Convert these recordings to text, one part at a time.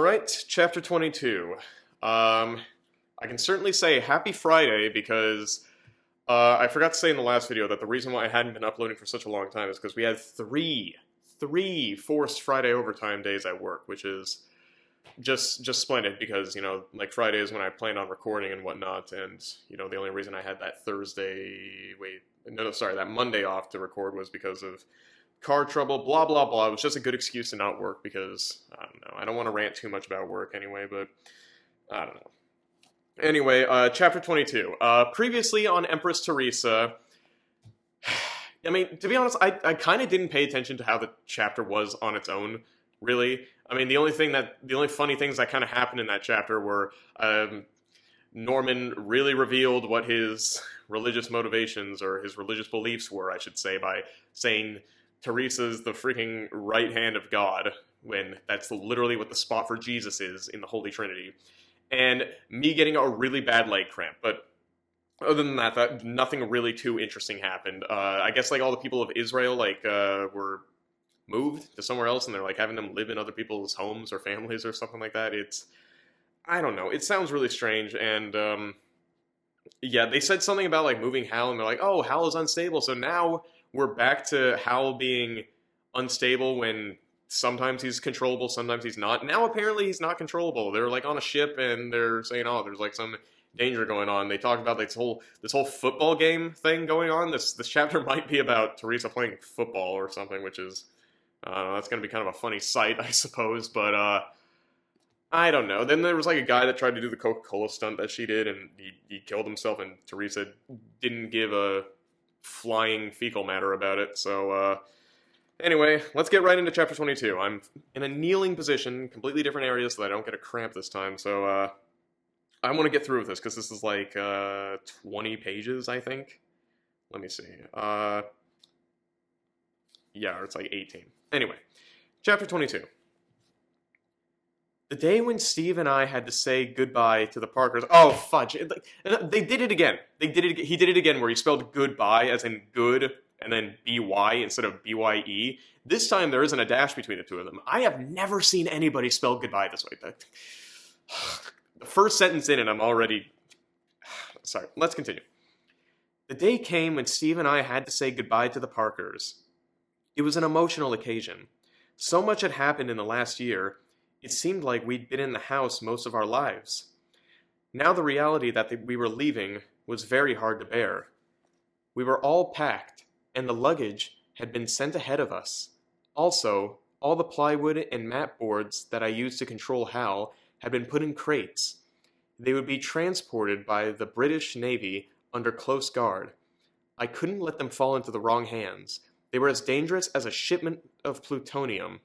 Alright, chapter 22. I can certainly say happy Friday because I forgot to say in the last video that the reason why I hadn't been uploading for such a long time is because we had three forced Friday overtime days at work, which is just splendid because, like Friday is when I planned on recording and whatnot, and, the only reason I had that that Monday off to record was because of car trouble, blah, blah, blah. It was just a good excuse to not work because, I don't know, I don't want to rant too much about work anyway, but I don't know. Anyway, chapter 22. Previously on Empress Theresa, I mean, to be honest, I kind of didn't pay attention to how the chapter was on its own, really. I mean, the only funny things that kind of happened in that chapter were, Norman really revealed what his religious motivations, or his religious beliefs were, I should say, by saying Teresa's the freaking right hand of God, when that's literally what the spot for Jesus is in the Holy Trinity. And me getting a really bad leg cramp, but other than that, nothing really too interesting happened. I guess like all the people of Israel were moved to somewhere else, and they're like having them live in other people's homes or families or something like that. I don't know. It sounds really strange, and yeah, they said something about like moving Hal, and they're like, oh, Hal is unstable, so now we're back to Hal being unstable when sometimes he's controllable, sometimes he's not. Now apparently he's not controllable. They're like on a ship and they're saying, oh, there's like some danger going on. They talk about like this whole football game thing going on. This chapter might be about Theresa playing football or something, which is that's gonna be kind of a funny sight, I suppose. But I don't know. Then there was like a guy that tried to do the Coca-Cola stunt that she did, and he killed himself, and Theresa didn't give a flying fecal matter about it. So anyway, let's get right into chapter 22. I'm in a kneeling position, completely different area, so that I don't get a cramp this time. So I want to get through with this because this is like 20 pages, I think. Let me see. Yeah, or it's like 18. Anyway, chapter 22. The day when Steve and I had to say goodbye to the Parkers. Oh, fudge. They did it again. He did it again where he spelled goodbye as in good and then B-Y instead of B-Y-E. This time there isn't a dash between the two of them. I have never seen anybody spell goodbye this way. The first sentence in it, I'm already... Sorry, let's continue. The day came when Steve and I had to say goodbye to the Parkers. It was an emotional occasion. So much had happened in the last year, it seemed like we'd been in the house most of our lives. Now the reality that we were leaving was very hard to bear. We were all packed, and the luggage had been sent ahead of us. Also, all the plywood and mat boards that I used to control Hal had been put in crates. They would be transported by the British Navy under close guard. I couldn't let them fall into the wrong hands. They were as dangerous as a shipment of plutonium.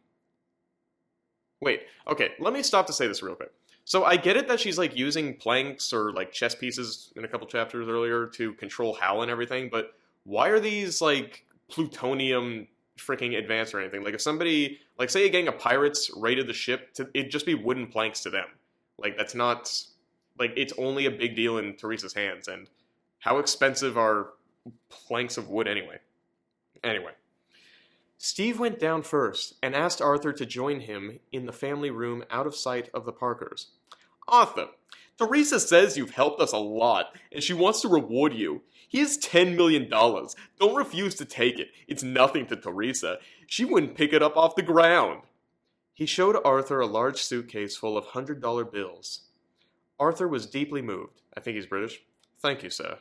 Wait, okay, let me stop to say this real quick. So I get it that she's like using planks or like chess pieces in a couple chapters earlier to control Hal and everything, but why are these like plutonium freaking advanced or anything? Like if somebody, like say a gang of pirates raided the ship, it'd just be wooden planks to them. Like that's not, like it's only a big deal in Theresa's hands, and how expensive are planks of wood anyway? Anyway. Steve went down first and asked Arthur to join him in the family room out of sight of the Parkers. Arthur, Theresa says you've helped us a lot, and she wants to reward you. Here's $10 million. Don't refuse to take it. It's nothing to Theresa. She wouldn't pick it up off the ground. He showed Arthur a large suitcase full of $100 bills. Arthur was deeply moved. I think he's British. Thank you, sir.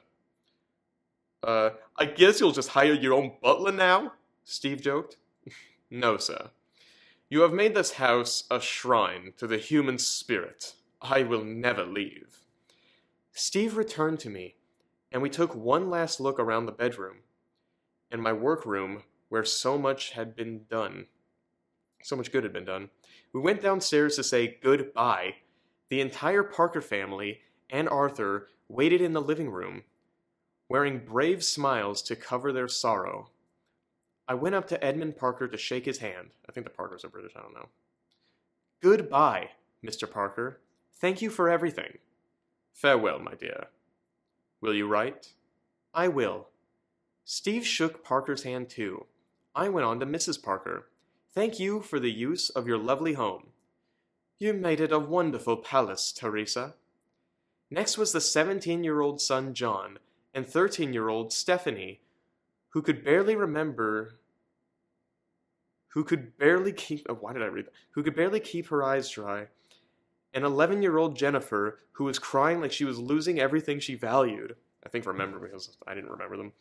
I guess you'll just hire your own butler now? Steve joked. No, sir. You have made this house a shrine to the human spirit. I will never leave. Steve returned to me, and we took one last look around the bedroom and my workroom where so much had been done. So much good had been done. We went downstairs to say goodbye. The entire Parker family and Arthur waited in the living room, wearing brave smiles to cover their sorrow. I went up to Edmund Parker to shake his hand. I think the Parkers are British, I don't know. Goodbye, Mr. Parker. Thank you for everything. Farewell, my dear. Will you write? I will. Steve shook Parker's hand too. I went on to Mrs. Parker. Thank you for the use of your lovely home. You made it a wonderful palace, Theresa. Next was the 17-year-old son John and 13-year-old Stephanie, who could barely remember who could barely keep oh, why did I read that? Who could barely keep her eyes dry, and 11-year-old Jennifer, who was crying like she was losing everything she valued. I think remember because I didn't remember them.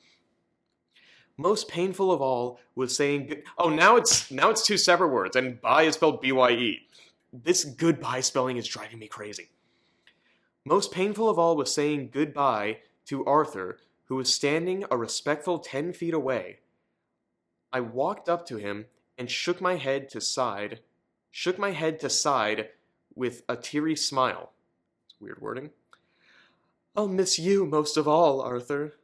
Most painful of all was saying now it's two separate words, and bye is spelled B-Y-E. This goodbye spelling is driving me crazy. Most painful of all was saying goodbye to Arthur, who was standing a respectful 10 feet away. I walked up to him and shook my head to side with a teary smile. It's weird wording. I'll miss you most of all, Arthur.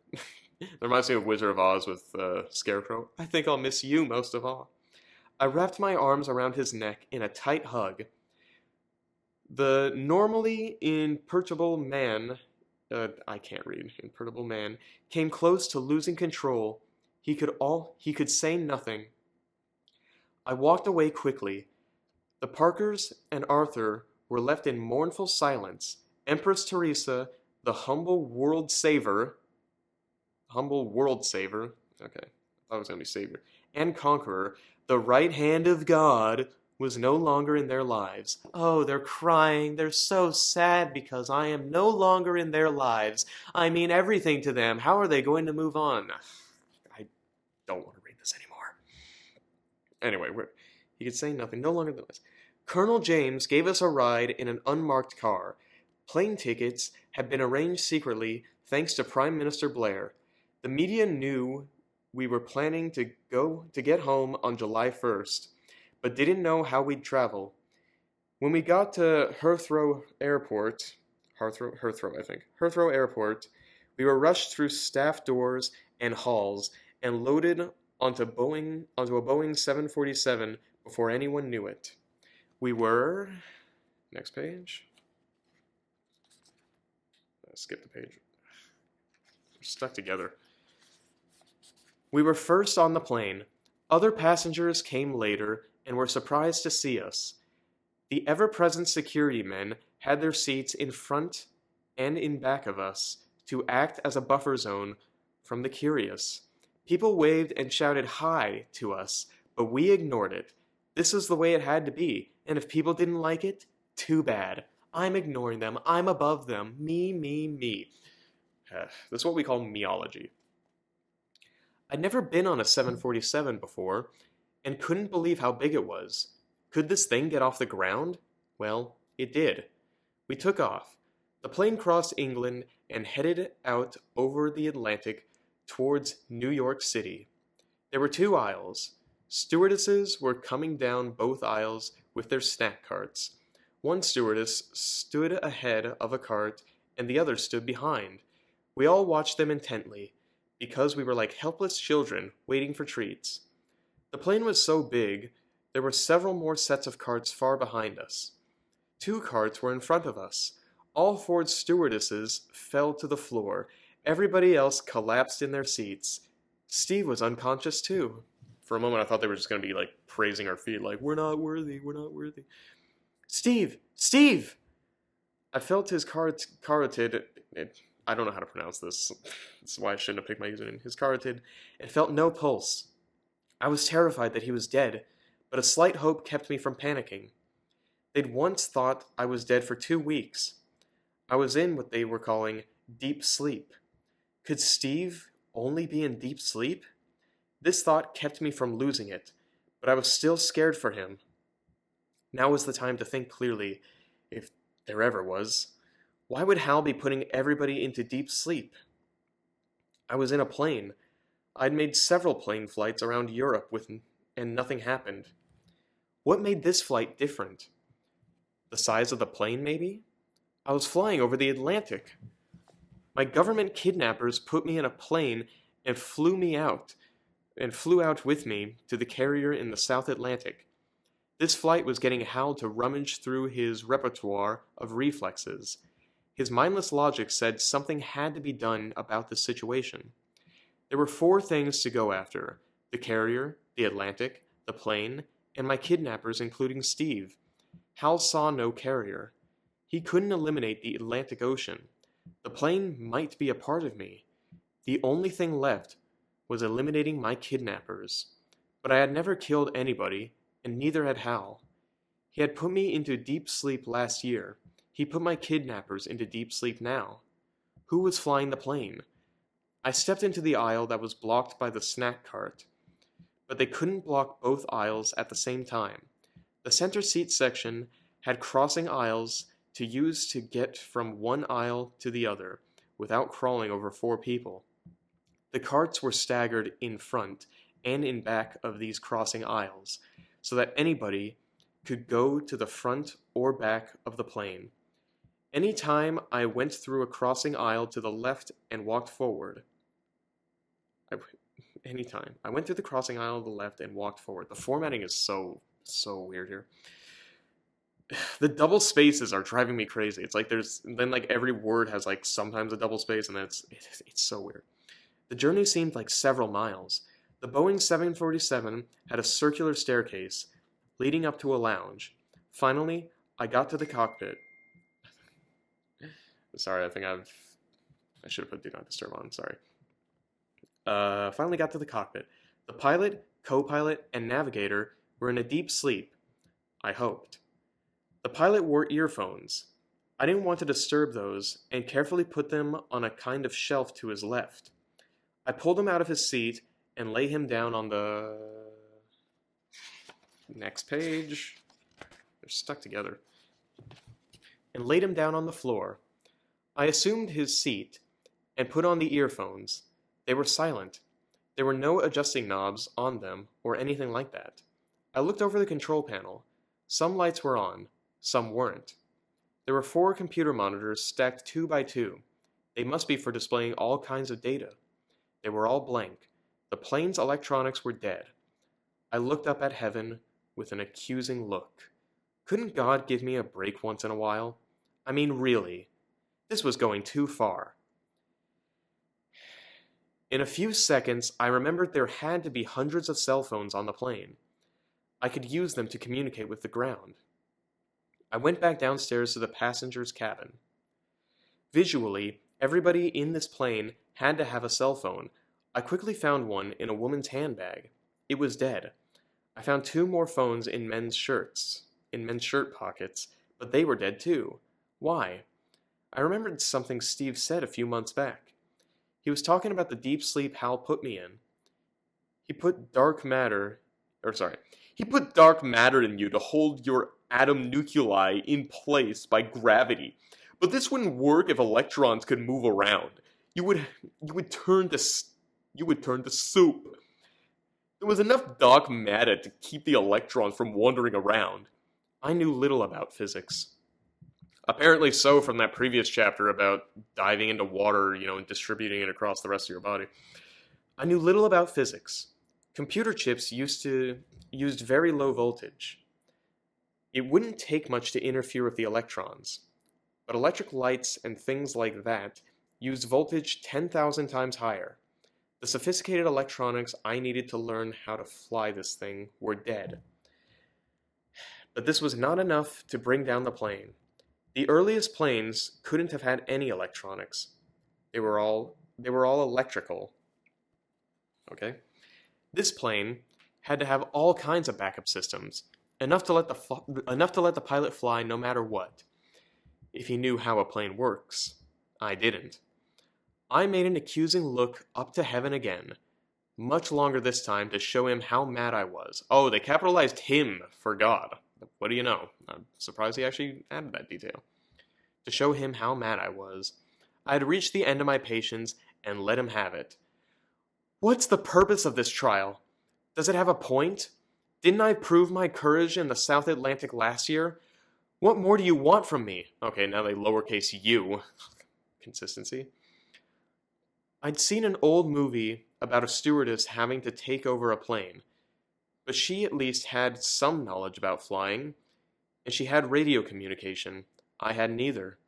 That reminds me of Wizard of Oz with Scarecrow. I think I'll miss you most of all. I wrapped my arms around his neck in a tight hug. The normally imperturbable man, imperturbable man, came close to losing control. He could say nothing. I walked away quickly. The Parkers and Arthur were left in mournful silence. Empress Theresa, the humble world saver, okay, I thought it was going to be savior, and conqueror, the right hand of God, was no longer in their lives. Oh, they're crying. They're so sad because I am no longer in their lives. I mean everything to them. How are they going to move on? I don't want to read this anymore. Anyway, he could say nothing. No longer than this. Colonel James gave us a ride in an unmarked car. Plane tickets had been arranged secretly thanks to Prime Minister Blair. The media knew we were planning to get home on July 1st, but didn't know how we'd travel. When we got to Heathrow Airport, we were rushed through staff doors and halls and loaded onto a Boeing 747 before anyone knew it. We were, next page. Skip the page. We're stuck together. We were first on the plane. Other passengers came later and were surprised to see us. The ever-present security men had their seats in front and in back of us to act as a buffer zone from the curious. People waved and shouted hi to us, but we ignored it. This is the way it had to be, and if people didn't like it, too bad. I'm ignoring them. I'm above them. Me. That's what we call meology. I'd never been on a 747 before, and couldn't believe how big it was. Could this thing get off the ground? Well, it did. We took off. The plane crossed England and headed out over the Atlantic towards New York City. There were two aisles. Stewardesses were coming down both aisles with their snack carts. One stewardess stood ahead of a cart, and the other stood behind. We all watched them intently, because we were like helpless children waiting for treats. The plane was so big, there were several more sets of carts far behind us. Two carts were in front of us. All four stewardesses fell to the floor. Everybody else collapsed in their seats. Steve was unconscious too. For a moment I thought they were just going to be like praising our feet, like, we're not worthy. Steve! I felt his carotid, I don't know how to pronounce this. That's why I shouldn't have picked my username. His carotid, and felt no pulse. I was terrified that he was dead, but a slight hope kept me from panicking. They'd once thought I was dead for 2 weeks. I was in what they were calling deep sleep. Could Steve only be in deep sleep? This thought kept me from losing it, but I was still scared for him. Now was the time to think clearly, if there ever was. Why would Hal be putting everybody into deep sleep? I was in a plane. I'd made several plane flights around Europe and nothing happened. What made this flight different? The size of the plane, maybe? I was flying over the Atlantic. My government kidnappers put me in a plane and flew out with me to the carrier in the South Atlantic. This flight was getting Hal to rummage through his repertoire of reflexes. His mindless logic said something had to be done about the situation. There were 4 things to go after: the carrier, the Atlantic, the plane, and my kidnappers, including Steve. Hal saw no carrier. He couldn't eliminate the Atlantic Ocean. The plane might be a part of me. The only thing left was eliminating my kidnappers. But I had never killed anybody, and neither had Hal. He had put me into deep sleep last year. He put my kidnappers into deep sleep now. Who was flying the plane? I stepped into the aisle that was blocked by the snack cart. But they couldn't block both aisles at the same time. The center seat section had crossing aisles to use to get from one aisle to the other without crawling over 4 people. The carts were staggered in front and in back of these crossing aisles so that anybody could go to the front or back of the plane. Any time I went through a crossing aisle to the left and walked forward. Anytime. I went through the crossing aisle to the left and walked forward. The formatting is so weird here. The double spaces are driving me crazy. It's like then like every word has like sometimes a double space, and it's so weird. The journey seemed like several miles. The Boeing 747 had a circular staircase leading up to a lounge. Finally, I got to the cockpit. Sorry, I should have put Do Not Disturb on, sorry. Finally got to the cockpit. The pilot, co-pilot, and navigator were in a deep sleep. I hoped. The pilot wore earphones. I didn't want to disturb those, and carefully put them on a kind of shelf to his left. I pulled him out of his seat and lay him down on the next page. They're stuck together. And laid him down on the floor. I assumed his seat and put on the earphones. They were silent. There were no adjusting knobs on them or anything like that. I looked over the control panel. Some lights were on, some weren't. There were 4 computer monitors stacked 2 by 2. They must be for displaying all kinds of data. They were all blank. The plane's electronics were dead. I looked up at heaven with an accusing look. Couldn't God give me a break once in a while? I mean, really. This was going too far. In a few seconds, I remembered there had to be hundreds of cell phones on the plane. I could use them to communicate with the ground. I went back downstairs to the passenger's cabin. Visually, everybody in this plane had to have a cell phone. I quickly found one in a woman's handbag. It was dead. I found 2 more phones in men's shirt pockets, but they were dead too. Why? I remembered something Steve said a few months back. He was talking about the deep sleep Hal put me in. He put dark matter in you to hold your atom nuclei in place by gravity. But this wouldn't work if electrons could move around. You would turn to soup. There was enough dark matter to keep the electrons from wandering around. I knew little about physics. Apparently so from that previous chapter about diving into water, and distributing it across the rest of your body. I knew little about physics. Computer chips used very low voltage. It wouldn't take much to interfere with the electrons. But electric lights and things like that used voltage 10,000 times higher. The sophisticated electronics I needed to learn how to fly this thing were dead. But this was not enough to bring down the plane. The earliest planes couldn't have had any electronics. They were all electrical. Okay? This plane had to have all kinds of backup systems, enough to let the pilot fly no matter what. If he knew how a plane works. I didn't. I made an accusing look up to heaven again, much longer this time to show him how mad I was. Oh, they capitalized him for God. What do you know? I'm surprised he actually added that detail. To show him how mad I was. I had reached the end of my patience and let him have it. What's the purpose of this trial? Does it have a point? Didn't I prove my courage in the South Atlantic last year? What more do you want from me? Okay, now they lowercase u. Consistency. I'd seen an old movie about a stewardess having to take over a plane, but she at least had some knowledge about flying, and she had radio communication. I had neither.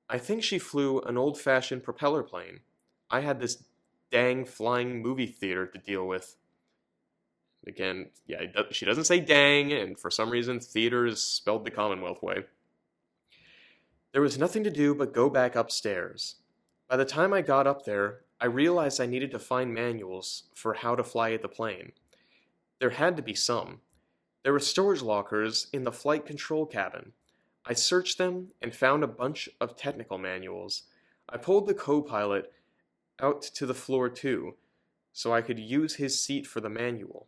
I think she flew an old-fashioned propeller plane. I had this dang flying movie theater to deal with. Again, yeah, she doesn't say dang, and for some reason, theater is spelled the Commonwealth way. There was nothing to do but go back upstairs. By the time I got up there, I realized I needed to find manuals for how to fly the plane. There had to be some. There were storage lockers in the flight control cabin. I searched them and found a bunch of technical manuals. I pulled the co-pilot out to the floor too, so I could use his seat for the manual.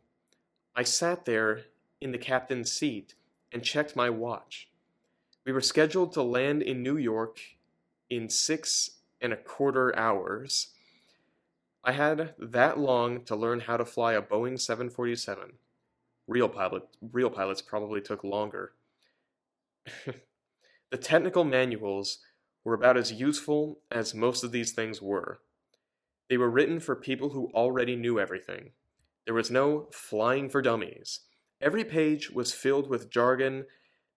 I sat there in the captain's seat and checked my watch. We were scheduled to land in New York in 6.25 hours. I had that long to learn how to fly a Boeing 747. Real pilots probably took longer. The technical manuals were about as useful as most of these things were. They were written for people who already knew everything. There was no flying for dummies. Every page was filled with jargon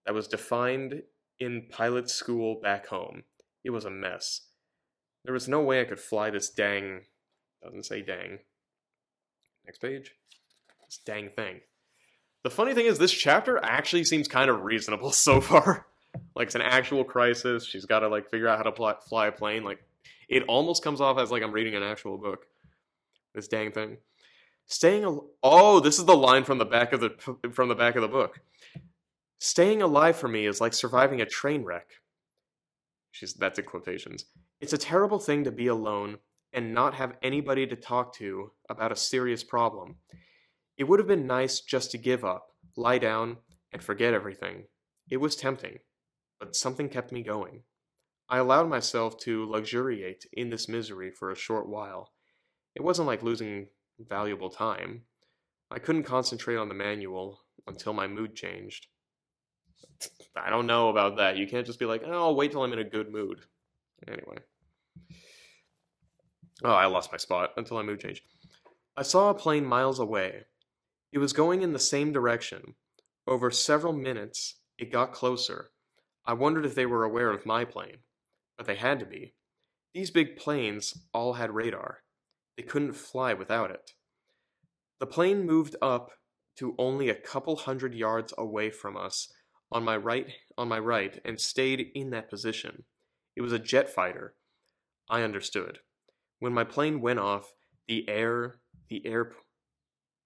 that was defined in pilot school back home. It was a mess. There was no way I could fly this dang... Doesn't say dang. Next page. This dang thing. The funny thing is, this chapter actually seems kind of reasonable so far. Like, it's an actual crisis. She's got to, like, figure out how to fly a plane. Like, it almost comes off as, like, I'm reading an actual book. This dang thing. Oh, this is the line from the back of the book. Staying alive for me is like surviving a train wreck. That's in quotations. It's a terrible thing to be alone and not have anybody to talk to about a serious problem. It would have been nice just to give up, lie down, and forget everything. It was tempting, but something kept me going. I allowed myself to luxuriate in this misery for a short while. It wasn't like losing valuable time. I couldn't concentrate on the manual until my mood changed. I don't know about that. You can't just be like, oh, I'll wait till I'm in a good mood. Anyway. Oh, I lost my spot until my mood changed. I saw a plane miles away. It was going in the same direction. Over several minutes, it got closer. I wondered if they were aware of my plane, but they had to be. These big planes all had radar. They couldn't fly without it. The plane moved up to only a couple hundred yards away from us on my right, and stayed in that position. It was a jet fighter. I understood. When my plane went off, when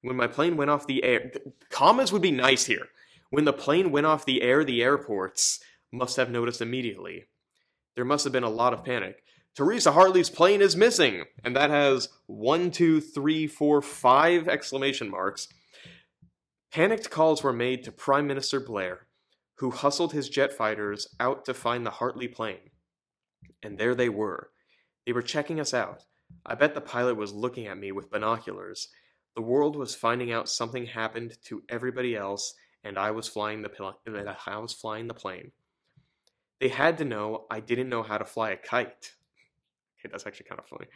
my plane went off the air, commas would be nice here. When the plane went off the airports must have noticed immediately. There must have been a lot of panic. Theresa Hartley's plane is missing! And that has 1, 2, 3, 4, 5 exclamation marks. Panicked calls were made to Prime Minister Blair, who hustled his jet fighters out to find the Hartley plane. And there they were. They were checking us out. I bet the pilot was looking at me with binoculars. The world was finding out something happened to everybody else, and I was flying the plane. They had to know I didn't know how to fly a kite. Okay, that's actually kind of funny.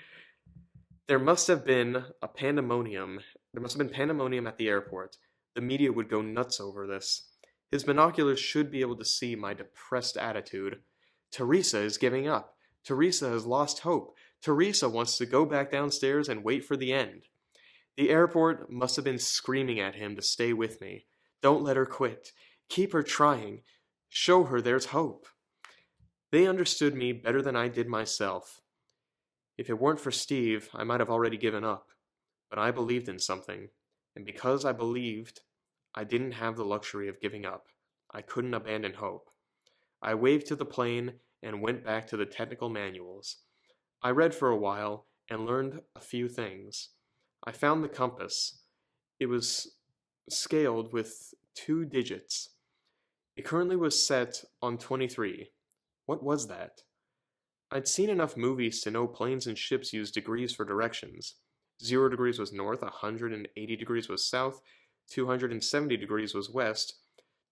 There must have been pandemonium at the airport. The media would go nuts over this. His binoculars should be able to see my depressed attitude. Theresa is giving up. Theresa has lost hope. Theresa wants to go back downstairs and wait for the end. The airport must have been screaming at him to stay with me. Don't let her quit. Keep her trying. Show her there's hope. They understood me better than I did myself. If it weren't for Steve, I might have already given up. But I believed in something, and because I believed, I didn't have the luxury of giving up. I couldn't abandon hope. I waved to the plane and went back to the technical manuals. I read for a while and learned a few things. I found the compass. It was scaled with 2 digits. It currently was set on 23. What was that? I'd seen enough movies to know planes and ships use degrees for directions. 0 degrees was north, 180 degrees was south, 270 degrees was west.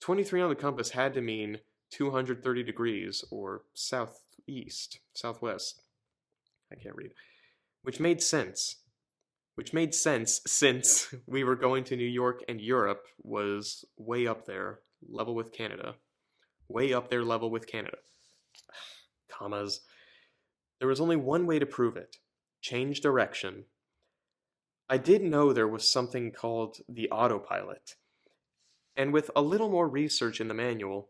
23 on the compass had to mean 230 degrees or southwest. I can't read. Which made sense since we were going to New York and Europe was way up there, level with Canada. Way up there, level with Canada. Commas. There was only one way to prove it. Change direction. I did know there was something called the autopilot, and with a little more research in the manual,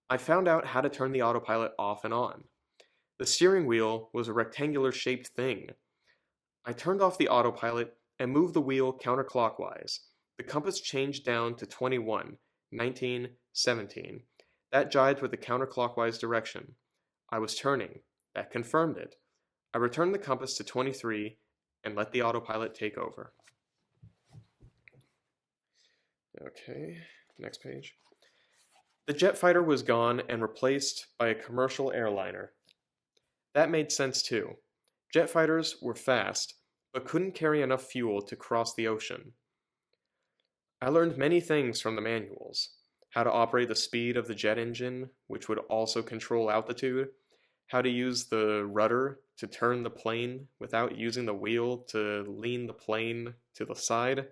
I found out how to turn the autopilot off and on. The steering wheel was a rectangular shaped thing. I turned off the autopilot and moved the wheel counterclockwise. The compass changed down to 21, 19, 17. That jived with the counterclockwise direction. I was turning. That confirmed it. I returned the compass to 23 and let the autopilot take over. Okay, next page. The jet fighter was gone and replaced by a commercial airliner. That made sense too. Jet fighters were fast, but couldn't carry enough fuel to cross the ocean. I learned many things from the manuals. How to operate the speed of the jet engine, which would also control altitude. How to use the rudder to turn the plane without using the wheel to lean the plane to the side.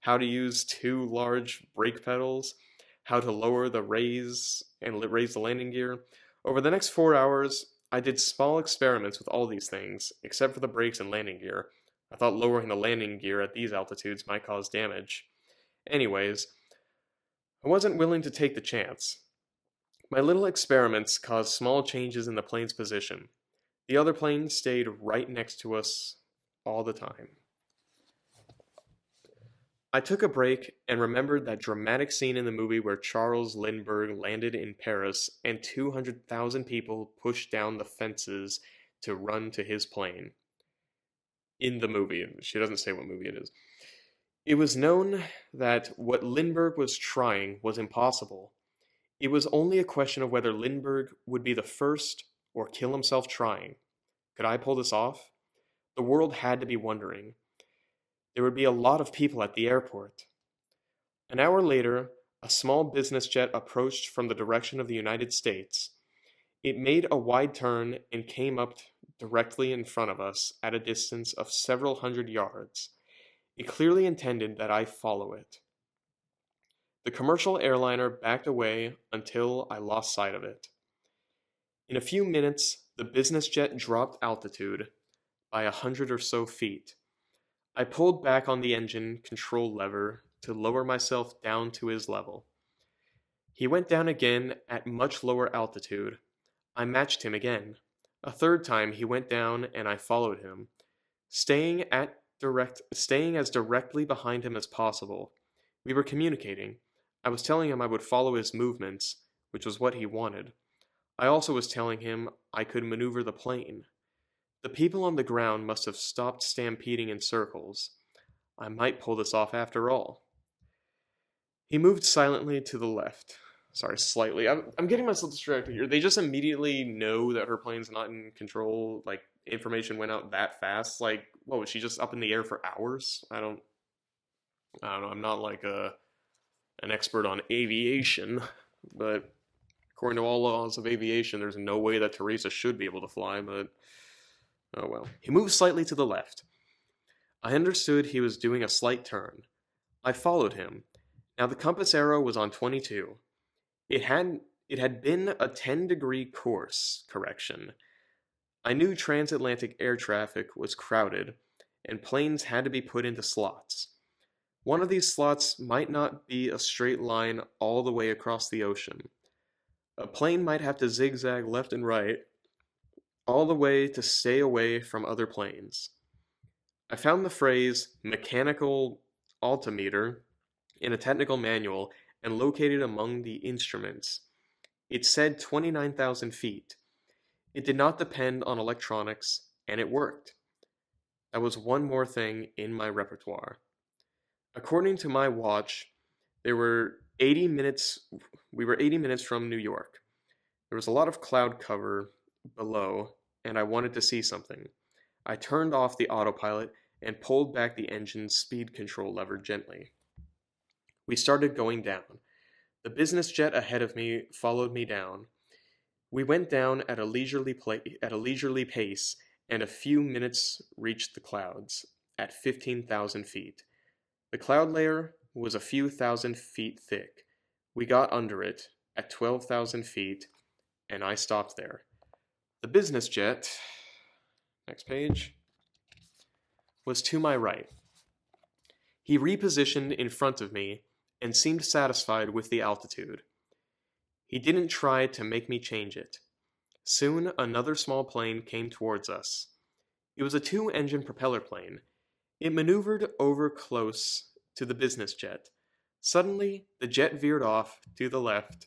How to use two large brake pedals. How to lower the raise the landing gear. Over the next 4 hours, I did small experiments with all these things, except for the brakes and landing gear. I thought lowering the landing gear at these altitudes might cause damage. Anyways, I wasn't willing to take the chance. My little experiments caused small changes in the plane's position. The other plane stayed right next to us all the time. I took a break and remembered that dramatic scene in the movie where Charles Lindbergh landed in Paris and 200,000 people pushed down the fences to run to his plane. In the movie, she doesn't say what movie it is. It was known that what Lindbergh was trying was impossible. It was only a question of whether Lindbergh would be the first or kill himself trying. Could I pull this off? The world had to be wondering. There would be a lot of people at the airport. An hour later, a small business jet approached from the direction of the United States. It made a wide turn and came up directly in front of us at a distance of several hundred yards. It clearly intended that I follow it. The commercial airliner backed away until I lost sight of it. In a few minutes, the business jet dropped altitude by 100 or so feet. I pulled back on the engine control lever to lower myself down to his level. He went down again at much lower altitude. I matched him again. A third time he went down and I followed him, staying as directly behind him as possible. We were communicating. I was telling him I would follow his movements, which was what he wanted. I also was telling him I could maneuver the plane. The people on the ground must have stopped stampeding in circles. I might pull this off after all. He moved silently to the left. Sorry, slightly. I'm getting myself distracted here. They just immediately know that her plane's not in control. Like, information went out that fast. Like, what, was she just up in the air for hours? I don't know. I'm not like an expert on aviation, but according to all laws of aviation, there's no way that Theresa should be able to fly, but oh well. He moved slightly to the left. I understood he was doing a slight turn. I followed him. Now the compass arrow was on 22. It had been a 10-degree course correction. I knew transatlantic air traffic was crowded, and planes had to be put into slots. One of these slots might not be a straight line all the way across the ocean. A plane might have to zigzag left and right, all the way to stay away from other planes. I found the phrase mechanical altimeter in a technical manual and located among the instruments. It said 29,000 feet. It did not depend on electronics, and it worked. That was one more thing in my repertoire. According to my watch, we were 80 minutes from New York. There was a lot of cloud cover below, and I wanted to see something. I turned off the autopilot and pulled back the engine's speed control lever gently. We started going down. The business jet ahead of me followed me down. We went down at a leisurely pace, and a few minutes reached the clouds at 15,000 feet. The cloud layer was a few thousand feet thick. We got under it at 12,000 feet, and I stopped there. The business jet, next page, was to my right. He repositioned in front of me and seemed satisfied with the altitude. He didn't try to make me change it. Soon another small plane came towards us. It was a two-engine propeller plane. It maneuvered over close to the business jet. Suddenly, the jet veered off to the left,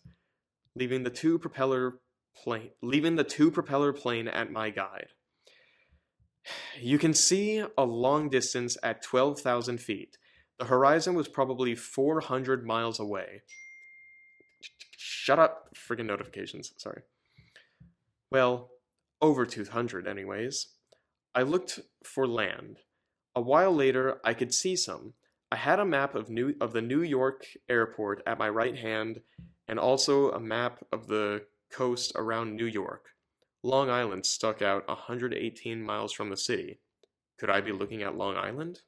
leaving the two propeller plane at my guide. You can see a long distance at 12,000 feet. The horizon was probably 400 miles away. Shut up, friggin' notifications, sorry. Well, over 200 anyways. I looked for land. A while later, I could see some. I had a map of the New York airport at my right hand, and also a map of the coast around New York. Long Island stuck out 118 miles from the city. Could I be looking at Long Island?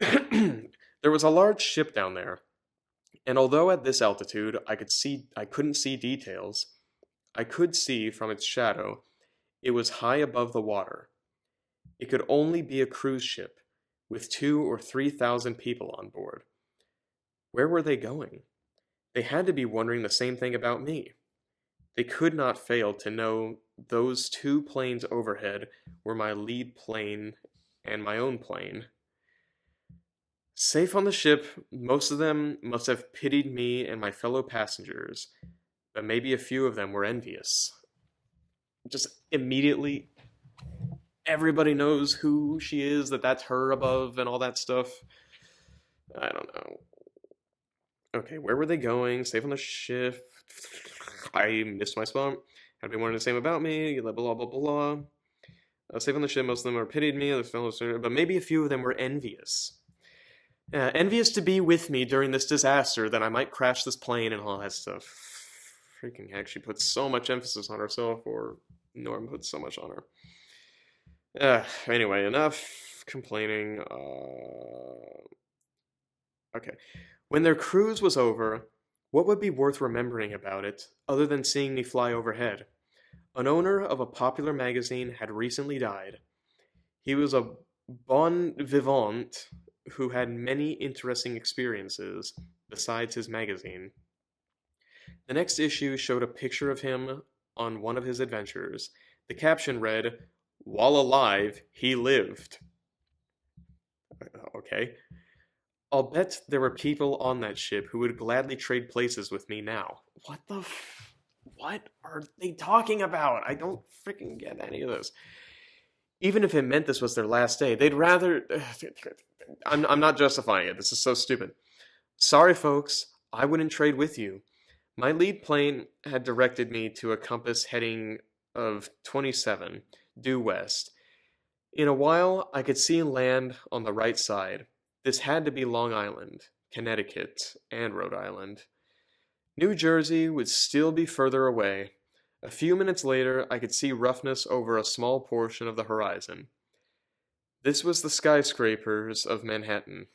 There was a large ship down there, and although at this altitude I couldn't see details, I could see from its shadow it was high above the water. It could only be a cruise ship with 2,000 or 3,000 people on board. Where were they going? They had to be wondering the same thing about me. They could not fail to know those two planes overhead were my lead plane and my own plane. Safe on the ship, most of them must have pitied me and my fellow passengers, but maybe a few of them were envious. Just immediately, everybody knows who she is, that's her above, and all that stuff. I don't know. Okay, where were they going? Safe on the ship. I missed my spot. Had been wondering the same about me. Blah blah blah blah. Safe on the ship. Most of them are pitied me, but maybe a few of them were envious. Envious to be with me during this disaster, that I might crash this plane and all that stuff. Freaking heck, she puts so much emphasis on herself, or Norm puts so much on her. Anyway, enough complaining. Okay. When their cruise was over, what would be worth remembering about it, other than seeing me fly overhead? An owner of a popular magazine had recently died. He was a bon vivant who had many interesting experiences besides his magazine. The next issue showed a picture of him on one of his adventures. The caption read, "While alive, he lived." Okay. I'll bet there were people on that ship who would gladly trade places with me now. What are they talking about? I don't freaking get any of this. Even if it meant this was their last day, they'd rather... I'm not justifying it. This is so stupid. Sorry, folks. I wouldn't trade with you. My lead plane had directed me to a compass heading of 27, due west. In a while, I could see land on the right side. This had to be Long Island, Connecticut, and Rhode Island. New Jersey would still be further away. A few minutes later, I could see roughness over a small portion of the horizon. This was the skyscrapers of Manhattan.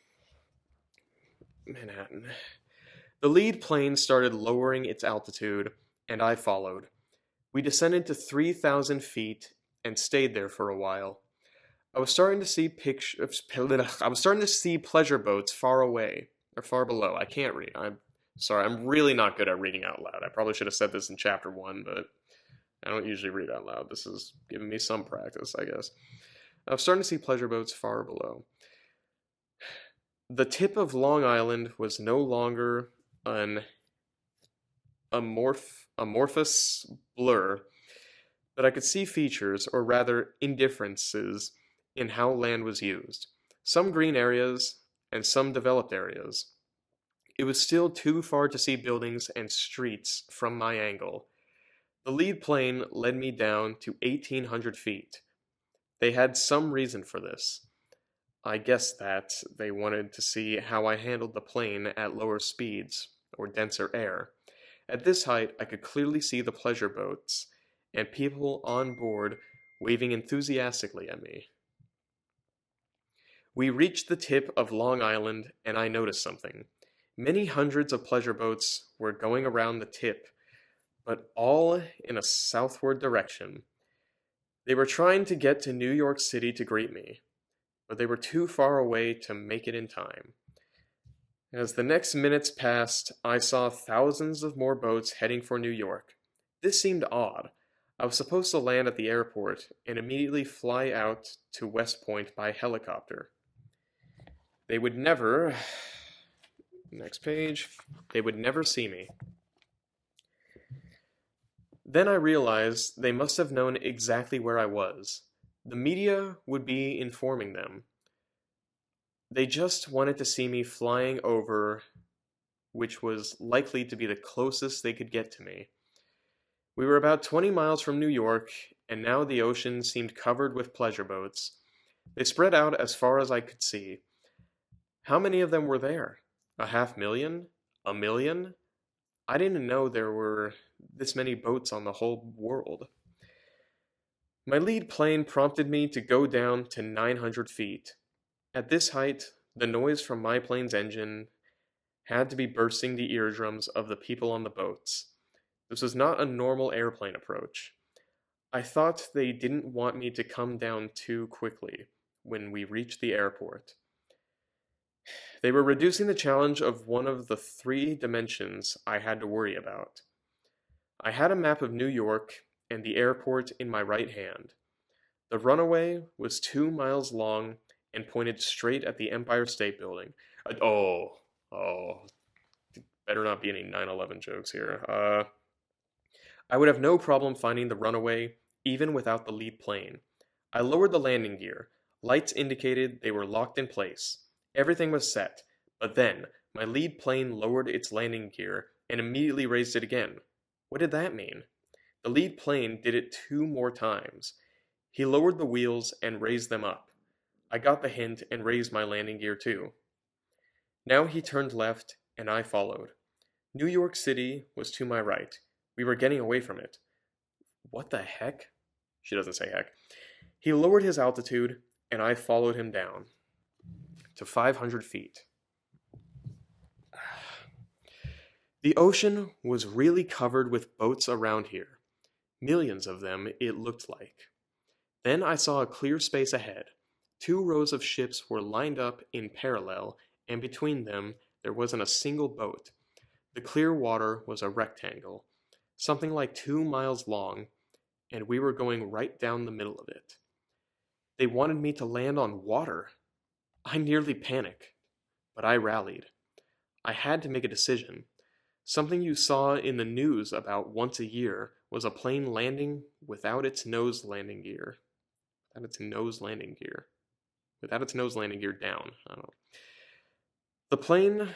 The lead plane started lowering its altitude, and I followed. We descended to 3,000 feet and stayed there for a while. I was starting to see pleasure boats far away, or far below. I can't read. I'm sorry, I'm really not good at reading out loud. I probably should have said this in chapter 1, but I don't usually read out loud. This is giving me some practice, I guess. I was starting to see pleasure boats far below. The tip of Long Island was no longer an amorphous blur, but I could see features, or rather indifferences, in how land was used. Some green areas, and some developed areas. It was still too far to see buildings and streets from my angle. The lead plane led me down to 1,800 feet. They had some reason for this. I guess that they wanted to see how I handled the plane at lower speeds, or denser air. At this height, I could clearly see the pleasure boats, and people on board waving enthusiastically at me. We reached the tip of Long Island, and I noticed something. Many hundreds of pleasure boats were going around the tip, but all in a southward direction. They were trying to get to New York City to greet me. but they were too far away to make it in time. As the next minutes passed, I saw thousands of more boats heading for New York. This seemed odd. I was supposed to land at the airport and immediately fly out to West Point by helicopter. They would never. Next page. They would never see me. Then I realized they must have known exactly where I was. The media would be informing them. They just wanted to see me flying over, which was likely to be the closest they could get to me. We were about 20 miles from New York, and now the ocean seemed covered with pleasure boats. They spread out as far as I could see. How many of them were there? 500,000? 1,000,000? I didn't know there were this many boats on the whole world. My lead plane prompted me to go down to 900 feet. At this height, the noise from my plane's engine had to be bursting the eardrums of the people on the boats. This was not a normal airplane approach. I thought they didn't want me to come down too quickly when we reached the airport. They were reducing the challenge of one of the 3 dimensions I had to worry about. I had a map of New York and the airport in my right hand. The runway was 2 miles long and pointed straight at the Empire State Building. Oh, better not be any 9/11 jokes here. I would have no problem finding the runway even without the lead plane. I lowered the landing gear. Lights indicated they were locked in place. Everything was set, but then my lead plane lowered its landing gear and immediately raised it again. What did that mean? The lead plane did it 2 more times. He lowered the wheels and raised them up. I got the hint and raised my landing gear too. Now he turned left and I followed. New York City was to my right. We were getting away from it. What the heck? She doesn't say heck. He lowered his altitude and I followed him down to 500 feet. The ocean was really covered with boats around here. Millions of them, it looked like. Then I saw a clear space ahead. 2 rows of ships were lined up in parallel, and between them there wasn't a single boat. The clear water was a rectangle, something like 2 miles long, and we were going right down the middle of it. They wanted me to land on water. I nearly panicked, but I rallied. I had to make a decision. Something you saw in the news about once a year was a plane landing without its nose landing gear. Without its nose landing gear. Without its nose landing gear down. I don't know. The plane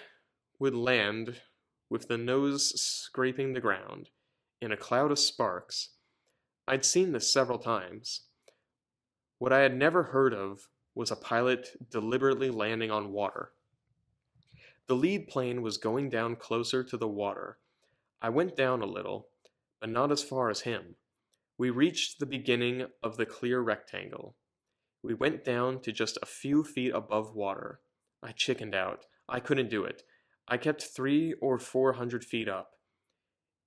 would land with the nose scraping the ground in a cloud of sparks. I'd seen this several times. What I had never heard of was a pilot deliberately landing on water. The lead plane was going down closer to the water. I went down a little, but not as far as him. We reached the beginning of the clear rectangle. We went down to just a few feet above water. I chickened out. I couldn't do it. I kept 300 or 400 feet up.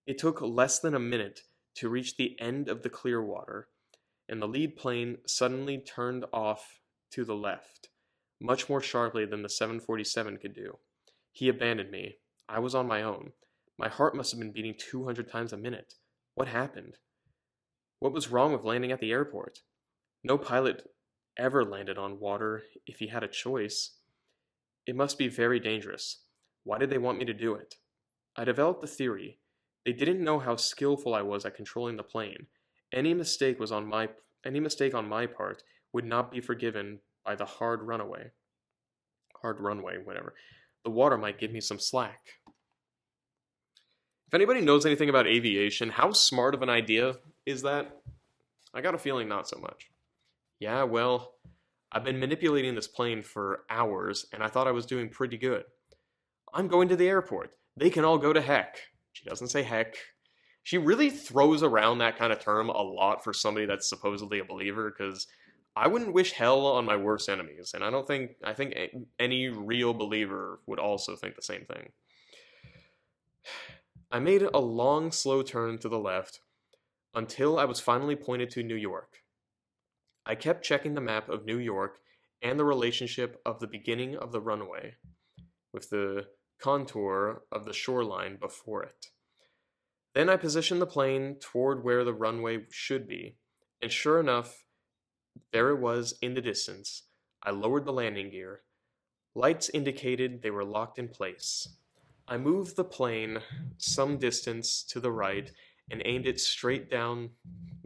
It took less than a minute to reach the end of the clear water, and the lead plane suddenly turned off to the left, much more sharply than the 747 could do. He abandoned me. I was on my own. My heart must have been beating 200 times a minute. What happened? What was wrong with landing at the airport? No pilot ever landed on water if he had a choice. It must be very dangerous. Why did they want me to do it? I developed a theory. They didn't know how skillful I was at controlling the plane. Any mistake on my part would not be forgiven by the hard runway, whatever. The water might give me some slack. If anybody knows anything about aviation, how smart of an idea is that? I got a feeling not so much. Yeah, well, I've been manipulating this plane for hours, and I thought I was doing pretty good. I'm going to the airport. They can all go to heck. She doesn't say heck. She really throws around that kind of term a lot for somebody that's supposedly a believer, because I wouldn't wish hell on my worst enemies, and I think any real believer would also think the same thing. I made a long, slow turn to the left until I was finally pointed to New York. I kept checking the map of New York, and the relationship of the beginning of the runway with the contour of the shoreline before it. Then I positioned the plane toward where the runway should be, and sure enough, there it was in the distance. I lowered the landing gear. Lights indicated they were locked in place. I moved the plane some distance to the right and aimed it straight down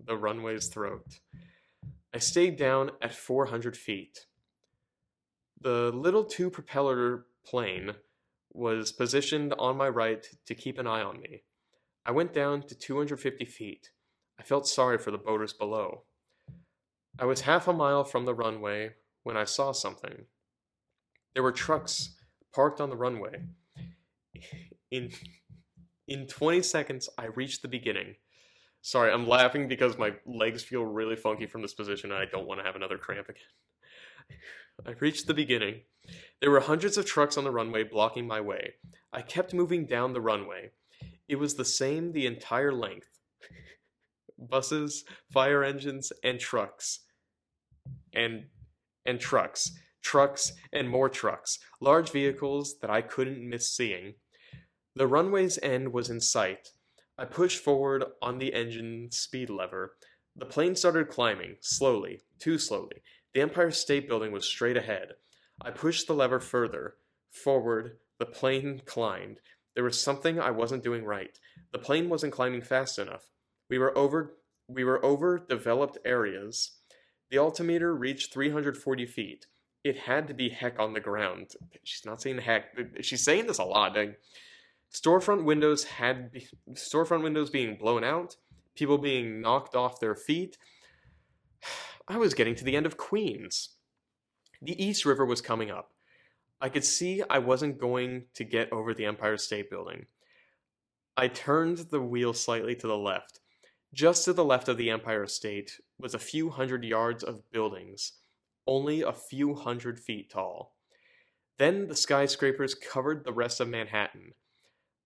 the runway's throat. I stayed down at 400 feet. The little two propeller plane was positioned on my right to keep an eye on me. I went down to 250 feet. I felt sorry for the boaters below. I was half a mile from the runway when I saw something. There were trucks parked on the runway. In in 20 seconds, I reached the beginning. Sorry, I'm laughing because my legs feel really funky from this position and I don't want to have another cramp again. I reached the beginning. There were hundreds of trucks on the runway blocking my way. I kept moving down the runway. It was the same the entire length. Buses, fire engines, and trucks. And trucks. Trucks and more trucks. Large vehicles that I couldn't miss seeing. The runway's end was in sight. I pushed forward on the engine speed lever. The plane started climbing, slowly, too slowly. The Empire State Building was straight ahead. I pushed the lever further. Forward, the plane climbed. There was something I wasn't doing right. The plane wasn't climbing fast enough. We were over developed areas. The altimeter reached 340 feet. It had to be heck on the ground. She's not saying heck. She's saying this a lot, dang. Storefront windows being blown out, people being knocked off their feet. I was getting to the end of Queens. The East River was coming up. I could see I wasn't going to get over the Empire State Building. I turned the wheel slightly to the left. Just to the left of the Empire State was a few hundred yards of buildings, only a few hundred feet tall. Then the skyscrapers covered the rest of Manhattan.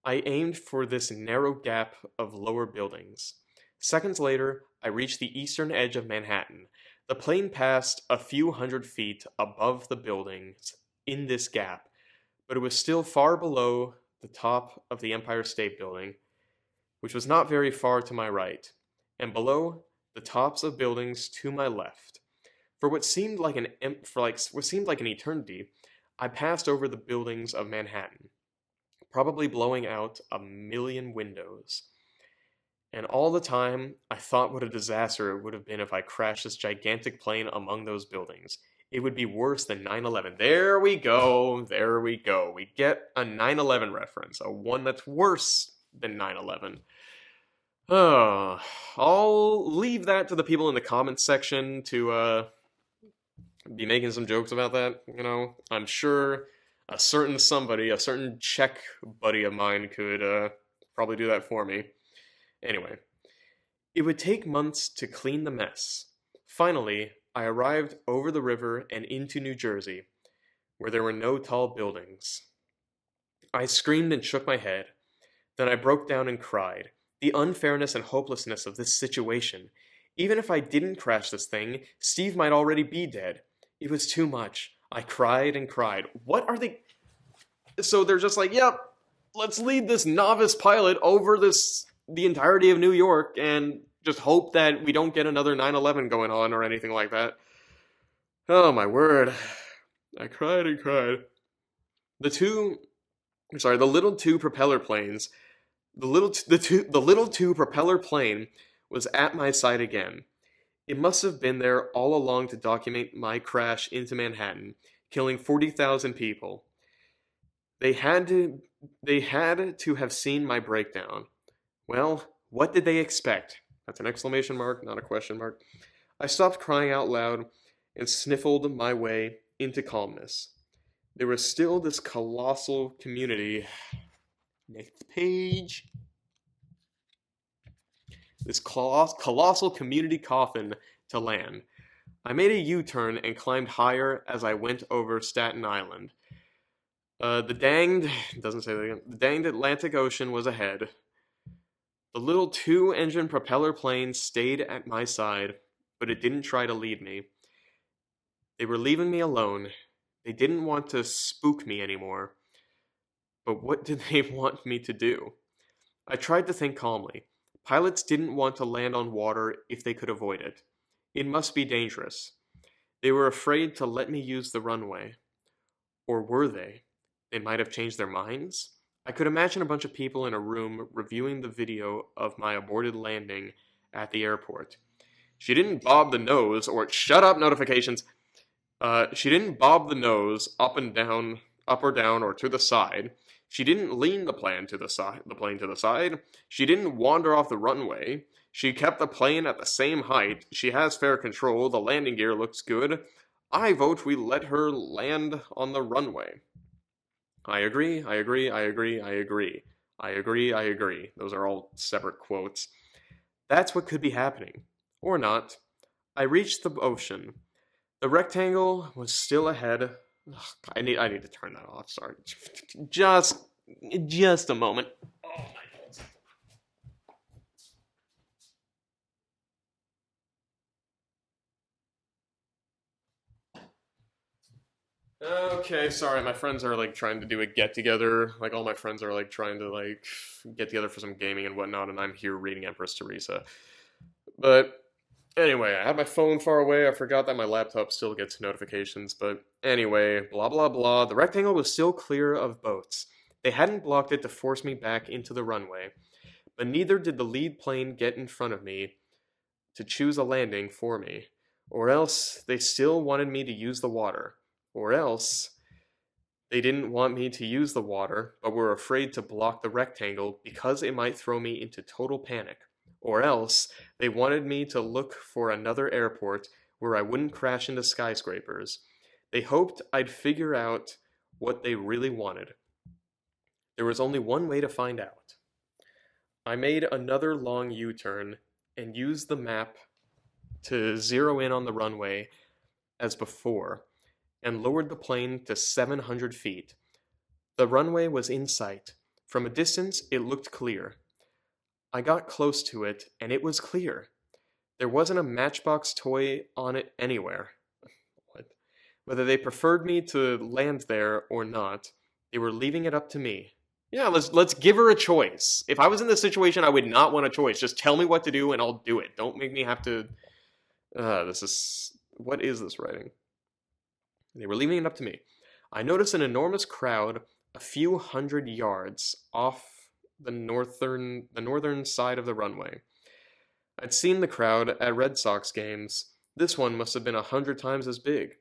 I aimed for this narrow gap of lower buildings. Seconds later, I reached the eastern edge of Manhattan. The plane passed a few hundred feet above the buildings in this gap, but it was still far below the top of the Empire State Building, which was not very far to my right, and below the tops of buildings to my left. For what seemed like an eternity, I passed over the buildings of Manhattan, probably blowing out a million windows. And all the time, I thought what a disaster it would have been if I crashed this gigantic plane among those buildings. It would be worse than 9/11. There we go. There we go. We get a 9/11 reference, a one that's worse than 9/11. Oh, I'll leave that to the people in the comments section to be making some jokes about that. You know, I'm sure a certain somebody, a certain Czech buddy of mine could probably do that for me. Anyway, it would take months to clean the mess. Finally, I arrived over the river and into New Jersey, where there were no tall buildings. I screamed and shook my head. Then I broke down and cried. The unfairness and hopelessness of this situation. Even if I didn't crash this thing, Steve might already be dead. It was too much. I cried and cried. What are they... So they're just like, yep, let's lead this novice pilot over the entirety of New York and just hope that we don't get another 9/11 going on or anything like that. Oh my word. I cried and cried. The little two propeller planes, the little two propeller plane was at my side again. It must have been there all along to document my crash into Manhattan, killing 40,000 people. They had to have seen my breakdown. Well, what did they expect? That's an exclamation mark, not a question mark. I stopped crying out loud and sniffled my way into calmness. There was still this colossal community. Next page. This colossal community coffin to land. I made a U-turn and climbed higher as I went over Staten Island. The danged Atlantic Ocean was ahead. The little two-engine propeller plane stayed at my side, but it didn't try to lead me. They were leaving me alone. They didn't want to spook me anymore. But what did they want me to do? I tried to think calmly. Pilots didn't want to land on water if they could avoid it. It must be dangerous. They were afraid to let me use the runway. Or were they? They might have changed their minds? I could imagine a bunch of people in a room reviewing the video of my aborted landing at the airport. She didn't bob the nose, or shut up notifications. She didn't bob the nose up and down, up or down, or to the side. She didn't lean the plane to the side. She didn't wander off the runway. She kept the plane at the same height. She has fair control. The landing gear looks good. I vote we let her land on the runway. I agree, I agree, I agree, I agree. I agree, I agree. Those are all separate quotes. That's what could be happening. Or not. I reached the ocean. The rectangle was still ahead. Ugh, I need to turn that off. Sorry. Just a moment. Oh my God. Okay, sorry. My friends are like trying to do a get together. Like all my friends are like trying to like get together for some gaming and whatnot, and I'm here reading Empress Theresa. But anyway, I had my phone far away. I forgot that my laptop still gets notifications. But anyway, blah blah blah. The rectangle was still clear of boats. They hadn't blocked it to force me back into the runway, but neither did the lead plane get in front of me to choose a landing for me. Or else they still wanted me to use the water. Or else they didn't want me to use the water, but were afraid to block the rectangle because it might throw me into total panic. Or else they wanted me to look for another airport where I wouldn't crash into skyscrapers. They hoped I'd figure out what they really wanted. There was only one way to find out. I made another long U-turn and used the map to zero in on the runway as before and lowered the plane to 700 feet. The runway was in sight. From a distance, it looked clear. I got close to it, and it was clear. There wasn't a Matchbox toy on it anywhere. What? Whether they preferred me to land there or not, they were leaving it up to me. Yeah, let's give her a choice. If I was in this situation, I would not want a choice. Just tell me what to do, and I'll do it. Don't make me have to. What is this writing? They were leaving it up to me. I noticed an enormous crowd a few hundred yards off the northern side of the runway. I'd seen the crowd at Red Sox games. This one must have been 100 times as big.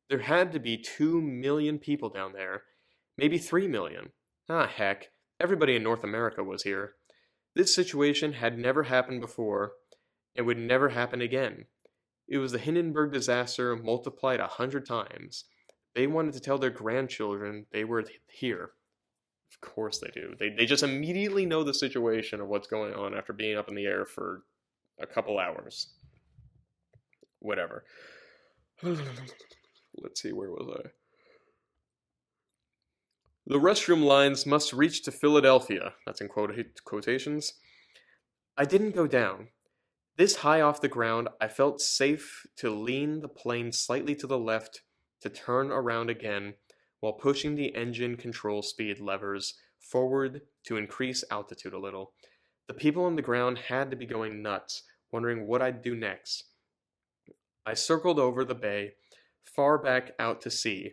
There had to be 2 million people down there. Maybe 3 million. Ah, heck. Everybody in North America was here. This situation had never happened before, and would never happen again. It was the Hindenburg disaster multiplied 100 times. They wanted to tell their grandchildren they were here. Of course they do. They just immediately know the situation of what's going on after being up in the air for a couple hours. Whatever. Let's see, where was I? The restroom lines must reach to Philadelphia. That's in quotations. I didn't go down. This high off the ground, I felt safe to lean the plane slightly to the left to turn around again while pushing the engine control speed levers forward to increase altitude a little. The people on the ground had to be going nuts, wondering what I'd do next. I circled over the bay, far back out to sea,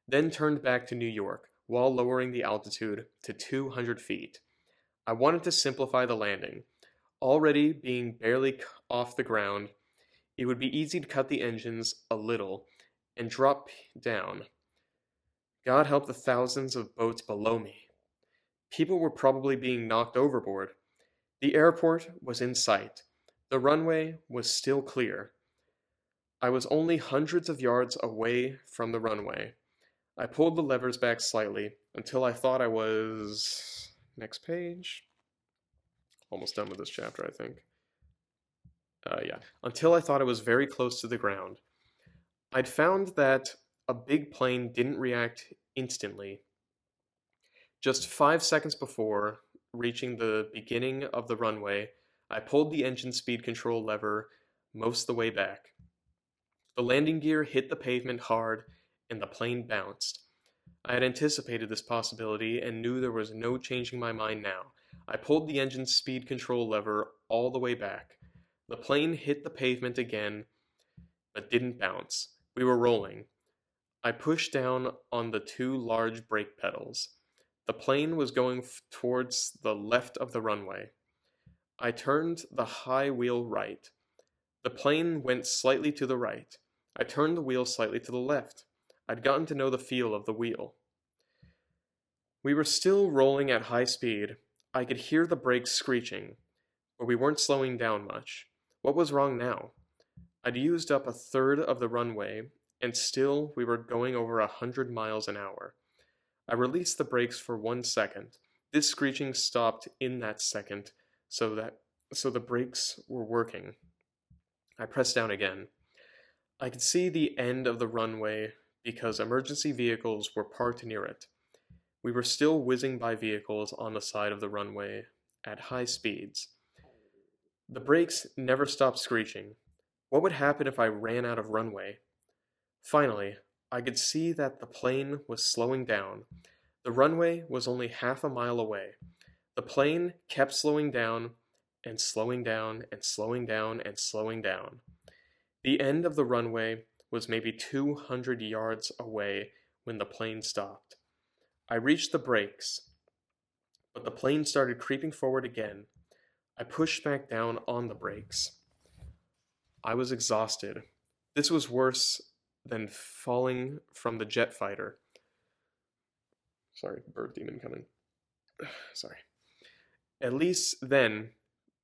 then turned back to New York while lowering the altitude to 200 feet. I wanted to simplify the landing. Already being barely off the ground, it would be easy to cut the engines a little and drop down. God help the thousands of boats below me. People were probably being knocked overboard. The airport was in sight. The runway was still clear. I was only hundreds of yards away from the runway. I pulled the levers back slightly until I thought I was... Next page. Almost done with this chapter, I think. Yeah. Until I thought I was very close to the ground. I'd found that a big plane didn't react instantly. Just 5 seconds before reaching the beginning of the runway, I pulled the engine speed control lever most of the way back. The landing gear hit the pavement hard, and the plane bounced. I had anticipated this possibility and knew there was no changing my mind now. I pulled the engine's speed control lever all the way back. The plane hit the pavement again, but didn't bounce. We were rolling. I pushed down on the two large brake pedals. The plane was going towards the left of the runway. I turned the high wheel right. The plane went slightly to the right. I turned the wheel slightly to the left. I'd gotten to know the feel of the wheel. We were still rolling at high speed. I could hear the brakes screeching, but we weren't slowing down much. What was wrong now? I'd used up a third of the runway, and still we were going over 100 miles an hour. I released the brakes for 1 second. This screeching stopped in that second, so the brakes were working. I pressed down again. I could see the end of the runway because emergency vehicles were parked near it. We were still whizzing by vehicles on the side of the runway at high speeds. The brakes never stopped screeching. What would happen if I ran out of runway? Finally, I could see that the plane was slowing down. The runway was only half a mile away. The plane kept slowing down and slowing down and slowing down and slowing down. The end of the runway was maybe 200 yards away when the plane stopped. I reached the brakes, but the plane started creeping forward again. I pushed back down on the brakes. I was exhausted. This was worse than falling from the jet fighter. Sorry, bird demon coming. Sorry. At least then,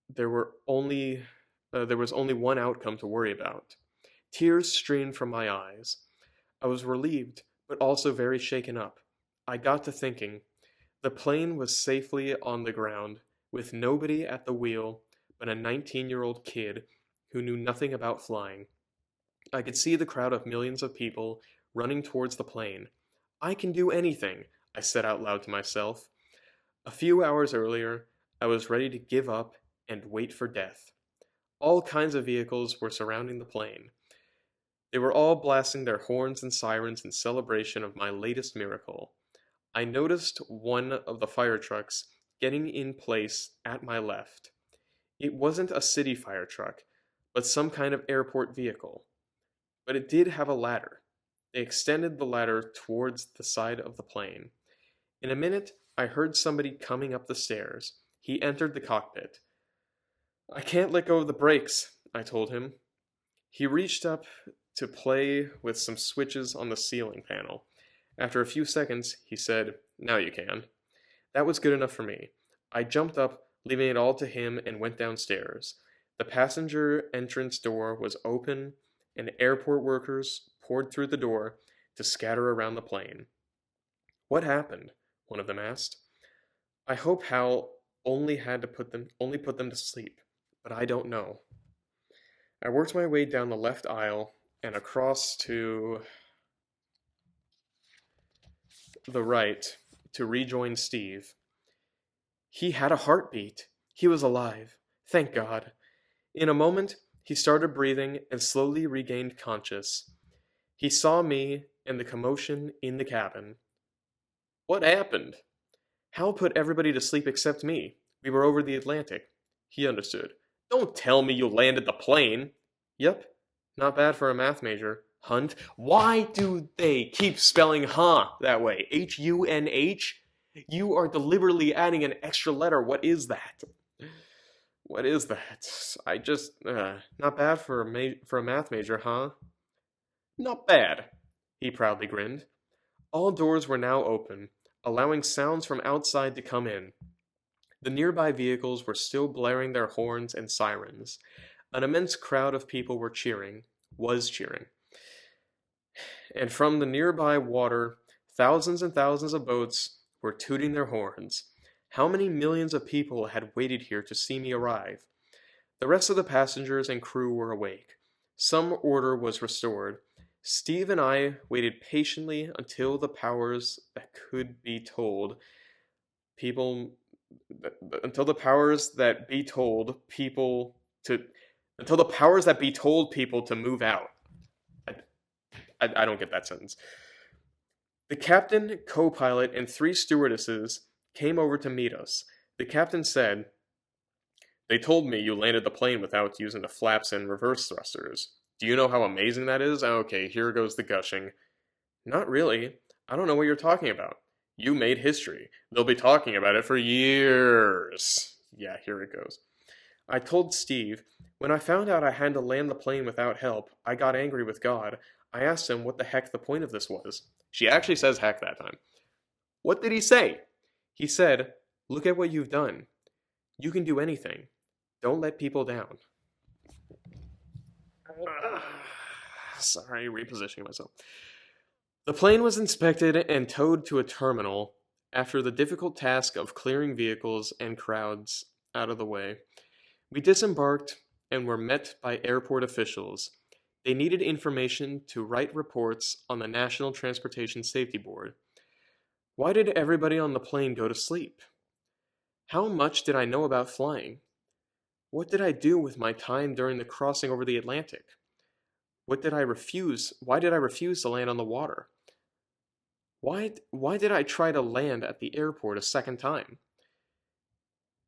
there was only one outcome to worry about. Tears streamed from my eyes. I was relieved, but also very shaken up. I got to thinking. The plane was safely on the ground, with nobody at the wheel but a 19-year-old kid who knew nothing about flying. I could see the crowd of millions of people running towards the plane. I can do anything, I said out loud to myself. A few hours earlier, I was ready to give up and wait for death. All kinds of vehicles were surrounding the plane. They were all blasting their horns and sirens in celebration of my latest miracle. I noticed one of the fire trucks getting in place at my left. It wasn't a city fire truck, but some kind of airport vehicle. But it did have a ladder. They extended the ladder towards the side of the plane. In a minute, I heard somebody coming up the stairs. He entered the cockpit. "I can't let go of the brakes," I told him. He reached up to play with some switches on the ceiling panel. After a few seconds, he said, "Now you can." That was good enough for me. I jumped up, leaving it all to him, and went downstairs. The passenger entrance door was open, and airport workers poured through the door to scatter around the plane. "What happened?" one of them asked. I hope Hal only put them to sleep, but I don't know. I worked my way down the left aisle and across to the right to rejoin Steve. He had a heartbeat. He was alive. Thank God. In a moment, he started breathing and slowly regained conscious. He saw me and the commotion in the cabin. "What happened?" "Hal put everybody to sleep except me. We were over the Atlantic." He understood. "Don't tell me you landed the plane." "Yep. Not bad for a math major." "Hunt? Why do they keep spelling huh that way? H-U-N-H? You are deliberately adding an extra letter. What is that?" "What is that? I just, not bad for a math major, huh?" "Not bad." He proudly grinned. All doors were now open, allowing sounds from outside to come in. The nearby vehicles were still blaring their horns and sirens. An immense crowd of people was cheering. And from the nearby water, thousands and thousands of boats were tooting their horns. How many millions of people had waited here to see me arrive? The rest of the passengers and crew were awake. Some order was restored. Steve and I waited patiently until the powers that be told people to move out. I don't get that sentence. The captain, co-pilot, and 3 stewardesses came over to meet us. The captain said, "They told me you landed the plane without using the flaps and reverse thrusters. Do you know how amazing that is?" Okay, here goes the gushing. "Not really. I don't know what you're talking about. You made history. They'll be talking about it for years." Yeah, here it goes. I told Steve, "When I found out I had to land the plane without help, I got angry with God. I asked him what the heck the point of this was." She actually says heck that time. What did he say? He said, "Look at what you've done. You can do anything. Don't let people down." Sorry, repositioning myself. The plane was inspected and towed to a terminal after the difficult task of clearing vehicles and crowds out of the way. We disembarked and were met by airport officials. They needed information to write reports on the National Transportation Safety Board. Why did everybody on the plane go to sleep? How much did I know about flying? What did I do with my time during the crossing over the Atlantic? Why did I refuse to land on the water? Why did I try to land at the airport a second time?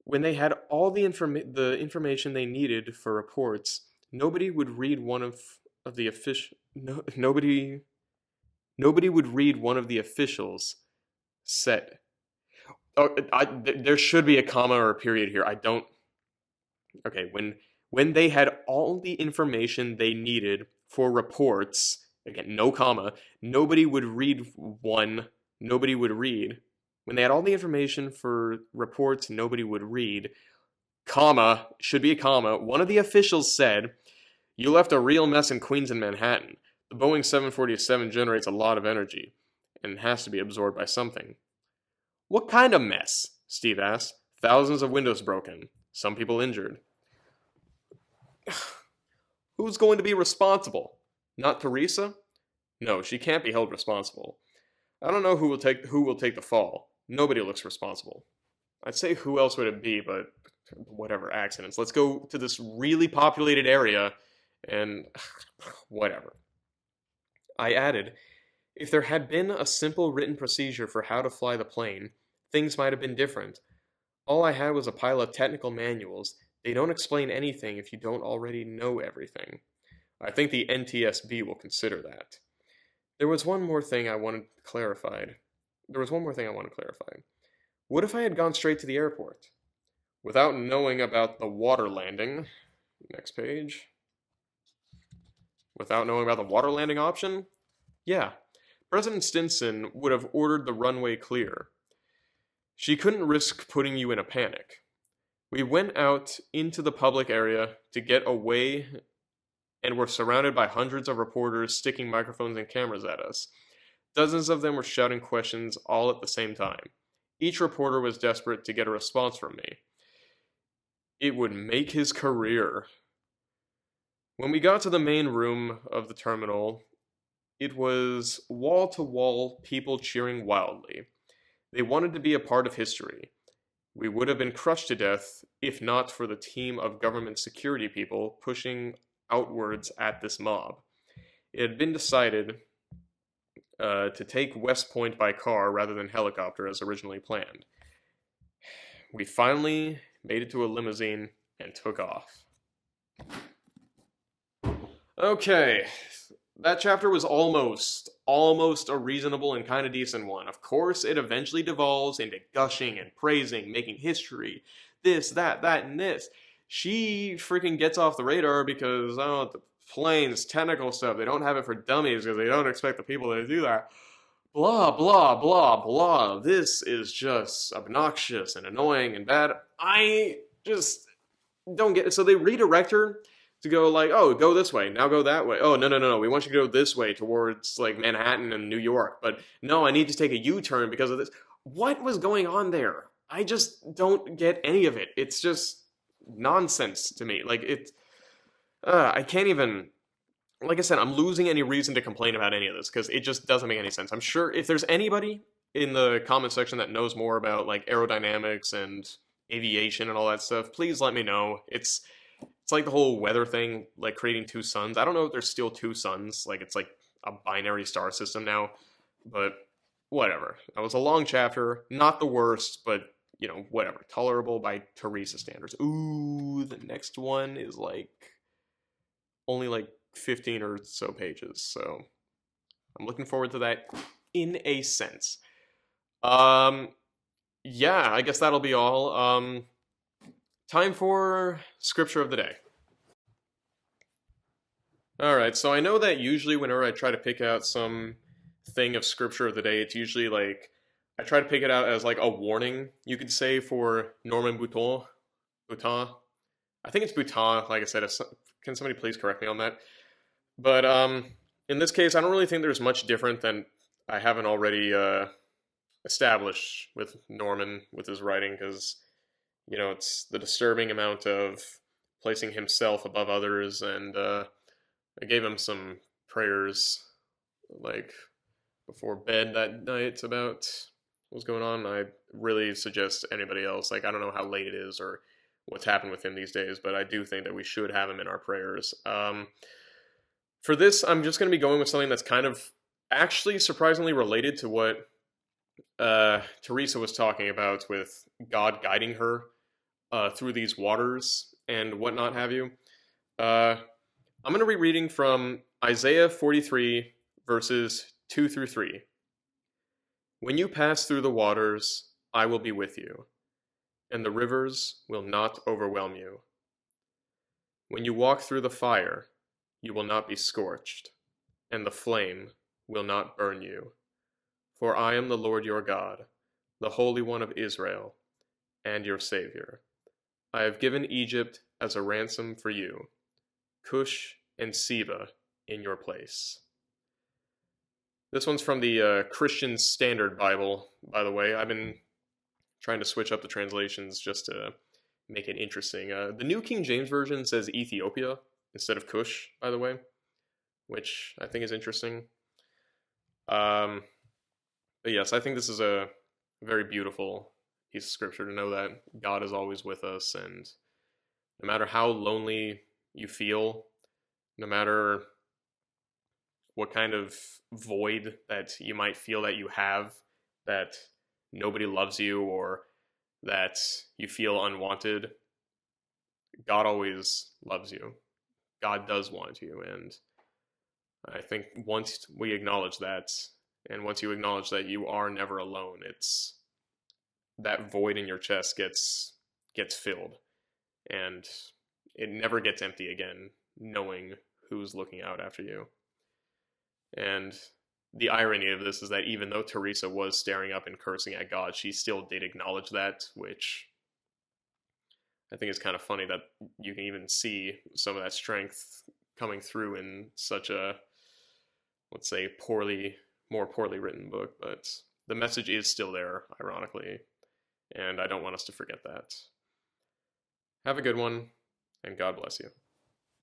When they had all the information they needed for reports, nobody would read one of the official no, nobody would read one of the officials said. Oh, there should be a comma or a period here. I don't. Okay, when they had all the information they needed for reports, again, no comma, nobody would read one. Nobody would read. When they had all the information for reports, nobody would read. Comma, should be a comma. One of the officials said, "You left a real mess in Queens and Manhattan. The Boeing 747 generates a lot of energy, and it has to be absorbed by something." "What kind of mess?" Steve asked. "Thousands of windows broken. Some people injured." Who's going to be responsible? Not Theresa? No, she can't be held responsible. I don't know who will take the fall. Nobody looks responsible. I'd say who else would it be, but whatever, accidents. Let's go to this really populated area and whatever. I added, if there had been a simple written procedure for how to fly the plane, things might have been different. All I had was a pile of technical manuals. They don't explain anything if you don't already know everything. I think the NTSB will consider that. There was one more thing I wanted clarified. What if I had gone straight to the airport? Without knowing about the water landing. Next page. Without knowing about the water landing option? Yeah. President Stinson would have ordered the runway clear. She couldn't risk putting you in a panic. We went out into the public area to get away and were surrounded by hundreds of reporters sticking microphones and cameras at us. Dozens of them were shouting questions all at the same time. Each reporter was desperate to get a response from me. It would make his career. When we got to the main room of the terminal, it was wall-to-wall people cheering wildly. They wanted to be a part of history. We would have been crushed to death if not for the team of government security people pushing outwards at this mob. It had been decided to take West Point by car rather than helicopter as originally planned. We finally made it to a limousine and took off. Okay, that chapter was almost a reasonable and kind of decent one. Of course, it eventually devolves into gushing and praising, making history, this, that, and this. She freaking gets off the radar because, oh, the planes, technical stuff, they don't have it for dummies because they don't expect the people to do that. Blah, blah, blah, blah. This is just obnoxious and annoying and bad. I just don't get it. So they redirect her to go like, oh, go this way, now go that way. Oh, no, we want you to go this way towards like Manhattan and New York. But no, I need to take a U-turn because of this. What was going on there? I just don't get any of it. It's just nonsense to me. Like, I can't even, like I said, I'm losing any reason to complain about any of this because it just doesn't make any sense. I'm sure if there's anybody in the comment section that knows more about like aerodynamics and aviation and all that stuff, please let me know. It's like the whole weather thing, like creating two suns. I don't know if there's still two suns. Like, it's like a binary star system now, but whatever. That was a long chapter, not the worst, but whatever. Tolerable by Theresa standards. Ooh, the next one is like only like 15 or so pages, so I'm looking forward to that in a sense. Yeah, I guess that'll be all. Time for scripture of the day. All right, so I know that usually whenever I try to pick out some thing of scripture of the day, it's usually like I try to pick it out as like a warning, you could say, for Norman Bouton. Boutin. I think it's Boutin. Like I said, can somebody please correct me on that? But in this case, I don't really think there's much different than I haven't already established with Norman with his writing, because it's the disturbing amount of placing himself above others, and I gave him some prayers like before bed that night about what's going on. I really suggest anybody else, like I don't know how late it is or what's happened with him these days, but I do think that we should have him in our prayers. For this, I'm just going to be going with something that's kind of actually surprisingly related to what Theresa was talking about with God guiding her through these waters and whatnot have you. I'm going to be reading from Isaiah 43, verses 2 through 3. When you pass through the waters, I will be with you, and the rivers will not overwhelm you. When you walk through the fire, you will not be scorched, and the flame will not burn you. For I am the Lord your God, the Holy One of Israel, and your Savior. I have given Egypt as a ransom for you, Cush and Seba in your place. This one's from the Christian Standard Bible, by the way. I've been trying to switch up the translations just to make it interesting. The New King James Version says Ethiopia instead of Cush, by the way, which I think is interesting. But yes, I think this is a very beautiful piece of scripture to know that God is always with us, and no matter how lonely you feel, no matter what kind of void that you might feel that you have, that nobody loves you or that you feel unwanted, God always loves you. God does want you, and I think once we acknowledge that, and once you acknowledge that you are never alone, it's that void in your chest gets filled, and it never gets empty again, knowing who's looking out after you. And the irony of this is that even though Theresa was staring up and cursing at God, she still did acknowledge that, which I think is kind of funny that you can even see some of that strength coming through in such a, let's say, more poorly written book. But the message is still there, ironically, and I don't want us to forget that. Have a good one, and God bless you.